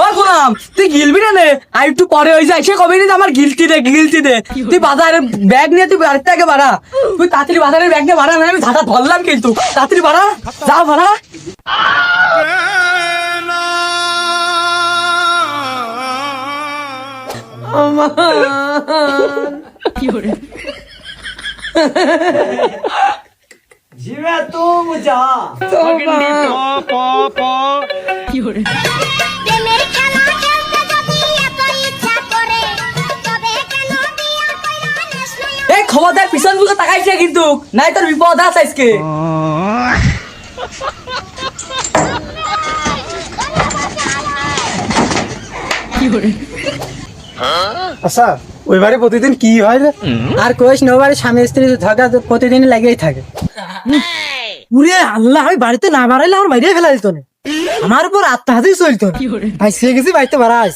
ও গোলাম তুই গিলবি না নে, আর একটু পরে হয়ে যায় সে কবে নিতে আমার গিলতি দে তুই বাজারের ব্যাগ নিয়ে তুই বাড়িতে আগে বাড়া, তুই তাড়াতাড়ি বাজারের ব্যাগ নিয়ে বাড়া, না আমি ঝাঁটা ধরলাম কিন্তু তাড়াতাড়ি বাড়া, যা বাড়া। जीवे तू मुझा এই খবরদার পিছন বুকে তাকাইছে কিন্তু, নাই তোর বিপদ আছে আজকে। আচ্ছা ওইবারে প্রতিদিন কি হয় রে? আর কোষ নবারে স্বামী স্ত্রী ঝগড়া তো প্রতিদিন লেগেই থাকে। উরে আল্লাহ, আমি বাড়িতে না বাড়াইলে আমার মাইরিয়া ফেলা দিত না, আমার উপর আত্মহাতেই চলতো না। ভাই সে গেছি বাড়িতে বাড়া আস